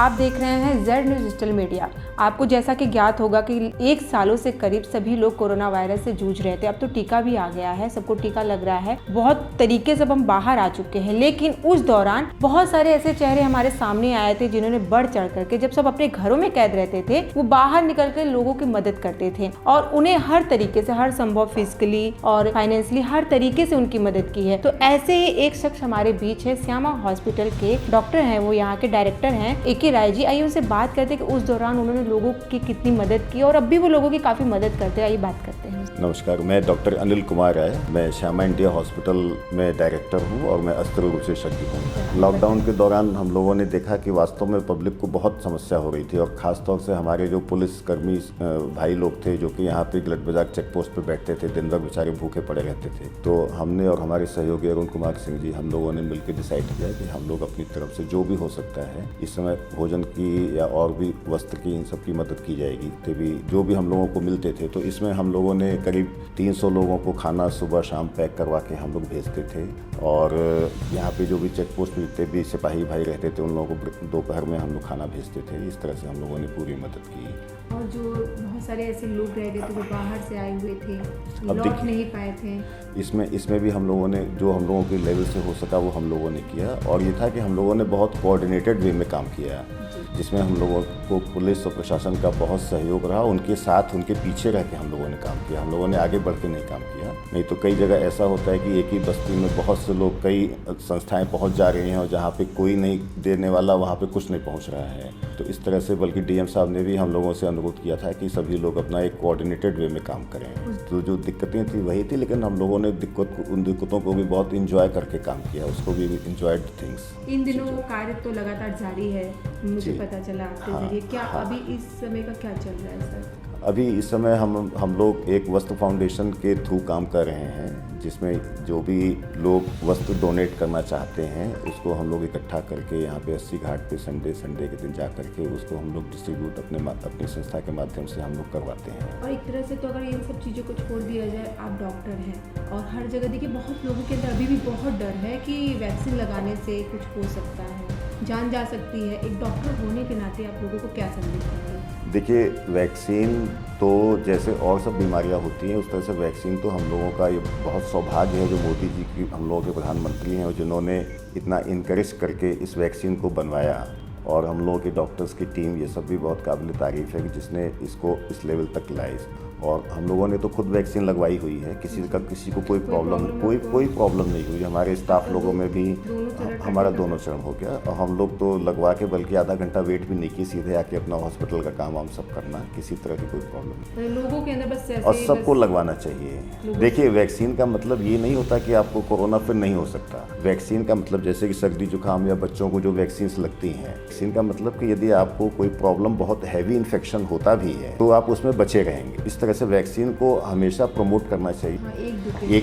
आप देख रहे हैं जेड न्यूज़ डिजिटल मीडिया। आपको जैसा कि ज्ञात होगा कि 1 सालों से करीब सभी लोग कोरोना वायरस से जूझ रहे थे। अब तो टीका भी आ गया है, सबको टीका लग रहा है, बहुत तरीके से अब हम बाहर आ चुके हैं। लेकिन उस दौरान बहुत सारे ऐसे चेहरे हमारे सामने आए थे जिन्होंने बढ़ चढ़ करके, जब सब अपने घरों में कैद रहते थे, वो बाहर निकल कर लोगों की मदद करते थे और उन्हें हर तरीके से, हर संभव फिजिकली और फाइनेंशियली हर तरीके से उनकी मदद की है। तो ऐसे ही एक शख्स हमारे बीच है, श्यामा हॉस्पिटल के डॉक्टर हैं, वो यहाँ के डायरेक्टर हैं A.K. राय जी। आइए उनसे बात करते हैं कि उस दौरान उन्होंने लोगों की कितनी मदद की और अब भी वो लोगों की काफी मदद करते हैं। आइए बात करते हैं। नमस्कार, मैं डॉक्टर अनिल कुमार राय, मैं श्यामा इंडिया हॉस्पिटल में डायरेक्टर हूँ और मैं अस्त्र रोग विशेषज्ञ हूँ। लॉकडाउन के दौरान हम लोगों ने देखा कि वास्तव में पब्लिक को बहुत समस्या हो रही थी और ख़ासतौर से हमारे जो पुलिसकर्मी भाई लोग थे जो कि यहाँ पे गलत बाजार चेक पोस्ट पर बैठते थे, दिन भर बेचारे भूखे पड़े रहते थे। तो हमने और हमारे सहयोगी अरुण कुमार सिंह जी, हम लोगों ने मिलकर डिसाइड किया कि हम लोग अपनी तरफ से जो भी हो सकता है इस समय भोजन की या और भी वस्त्र की, इन सब की मदद की जाएगी। तभी जो भी हम लोगों को मिलते थे, तो इसमें हम लोगों ने करीब 300 लोगों को खाना सुबह शाम पैक करवा के हम लोग भेजते थे और यहाँ पे जो भी चेक पोस्ट पे जितने भी सिपाही भाई रहते थे उन लोगों को दोपहर में हम लोग खाना भेजते थे। इस तरह से हम लोगों ने पूरी मदद की। और जो बहुत सारे ऐसे लोग रह गए थे जो बाहर से आए हुए थे, लौट नहीं पाए थे, इसमें भी हम लोगों ने जो हम लोगों के लेवल से हो सका वो हम लोगों ने किया। और ये था कि हम लोगों ने बहुत कोऑर्डिनेटेड वे में काम किया, जिसमें हम लोगों को पुलिस और प्रशासन का बहुत सहयोग रहा। उनके साथ, उनके पीछे रह के हम लोगों ने काम किया। हम लोगों ने आगे बढ़ के नहीं काम किया। नहीं तो कई जगह ऐसा होता है कि एक ही बस्ती में बहुत से लोग, कई संस्थाएं पहुंच जा रही हैं और जहां पे कोई नहीं देने वाला वहां पे कुछ नहीं पहुंच रहा है। तो इस तरह से बल्कि डीएम साहब ने भी हम लोगों से अनुरोध किया था कि सभी लोग अपना एक कोऑर्डिनेटेड वे में काम करें। तो जो दिक्कतें थी वही थी, लेकिन हम लोगों ने उन दिक्कतों को भी बहुत इंजॉय करके काम किया, उसको भी इंजॉयड थिंग्स। इन दिनों कार्य तो लगातार जारी है, मुझे पता चला आपके जरिए। क्या अभी इस समय का क्या चल रहा है सर? अभी इस समय हम लोग एक वस्त्र फाउंडेशन के थ्रू काम कर रहे हैं, जिसमें जो भी लोग वस्त्र डोनेट करना चाहते हैं उसको हम लोग इकट्ठा करके यहाँ पे 80 घाट पे संडे के दिन जा करके उसको हम लोग डिस्ट्रीब्यूट अपनी संस्था के माध्यम से हम लोग करवाते हैं। और एक तरह से तो अगर इन सब चीज़ों को छोड़ दिया जाए, आप डॉक्टर हैं और हर जगह देखिए बहुत लोगों के अंदर अभी भी बहुत डर है कि वैक्सीन लगाने से कुछ हो सकता है, जान जा सकती है। एक डॉक्टर होने के नाते आप लोगों को क्या संदेश देंगे? देखिए, वैक्सीन तो जैसे और सब बीमारियां होती हैं उस तरह से वैक्सीन तो हम लोगों का ये बहुत सौभाग्य है जो मोदी जी की, हम लोगों के प्रधानमंत्री हैं और जिन्होंने इतना इनकरेज करके इस वैक्सीन को बनवाया। और हम लोगों के डॉक्टर्स की टीम, ये सब भी बहुत काबिल तारीफ़ है कि जिसने इसको इस लेवल तक लाई। और हम लोगों ने तो खुद वैक्सीन लगवाई हुई है, किसी को कोई प्रॉब्लम नहीं हुई। हमारे स्टाफ लोगों में भी हमारा दोनों चरण हो गया और हम लोग तो लगवा के बल्कि आधा घंटा वेट भी नहीं किए, सीधे आके अपना हॉस्पिटल का काम हम सब करना, किसी तरह की कोई प्रॉब्लम नहीं। लोगों के अंदर बस और सबको लगवाना चाहिए। देखिए, वैक्सीन का मतलब ये नहीं होता कि आपको कोरोना फिर नहीं हो सकता। वैक्सीन का मतलब जैसे कि सर्दी जुकाम या बच्चों को जो वैक्सीन लगती हैं, वैक्सीन का मतलब कि यदि आपको कोई प्रॉब्लम, बहुत हैवी इन्फेक्शन होता भी है तो आप उसमें बचे रहेंगे। इस तरह से वैक्सीन को हमेशा प्रमोट करना चाहिए।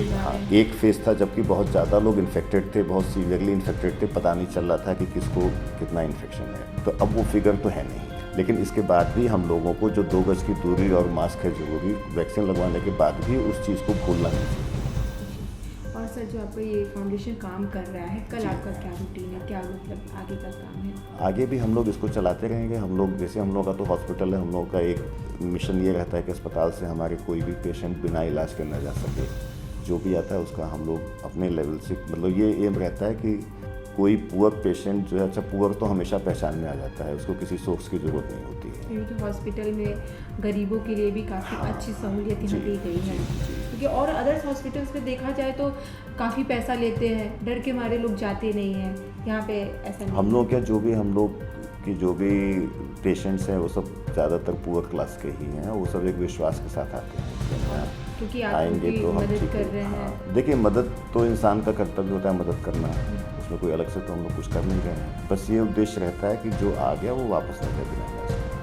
एक फेज था जबकि बहुत ज़्यादा लोग इन्फेक्टेड थे, बहुत सीवियरली इन्फेक्टेड थे, पता नहीं चल रहा था कि किसको कितना इन्फेक्शन है। तो अब वो फिगर तो है नहीं, लेकिन इसके बाद भी हम लोगों को जो 2 गज की दूरी और मास्क है जरूरी, वैक्सीन लगवाने के बाद भी उस चीज़ को भूलना नहीं चाहिए। और सर, जो आपका ये फाउंडेशन काम कर रहा है, कल आपका क्या रूटीन है, क्या मतलब आगे का काम है? आगे भी हम लोग इसको चलाते रहेंगे। हम लोग, जैसे हम लोग का तो हॉस्पिटल है, हम लोग का एक मिशन ये रहता है कि अस्पताल से हमारे कोई भी पेशेंट बिना इलाज के न जा सके। जो भी आता है उसका हम लोग अपने लेवल से, मतलब ये एम रहता है कि कोई पुअर पेशेंट जो है, अच्छा पुअर तो हमेशा पहचान में आ जाता है, उसको किसी सोर्स की ज़रूरत नहीं होती है। क्योंकि हॉस्पिटल में गरीबों के लिए भी काफ़ी अच्छी सहूलियत यहाँ दी गई है, क्योंकि और अदर्स हॉस्पिटल्स में देखा जाए तो काफ़ी पैसा लेते हैं, डर के मारे लोग जाते नहीं हैं। यहाँ पे ऐसा नहीं। हम लोग क्या, हम लोग की जो भी पेशेंट्स हैं वो सब ज़्यादातर पुअर क्लास के ही हैं, वो सब एक विश्वास के साथ आते हैं क्योंकि आप आएंगे तो हम मदद कर रहे हैं। देखिए, मदद तो इंसान का कर्तव्य होता है, मदद करना, उसमें कोई अलग से तो हम लोग कुछ कर नहीं रहे हैं। बस ये उद्देश्य रहता है कि जो आ गया वो वापस आ जाए बिना इलाज के।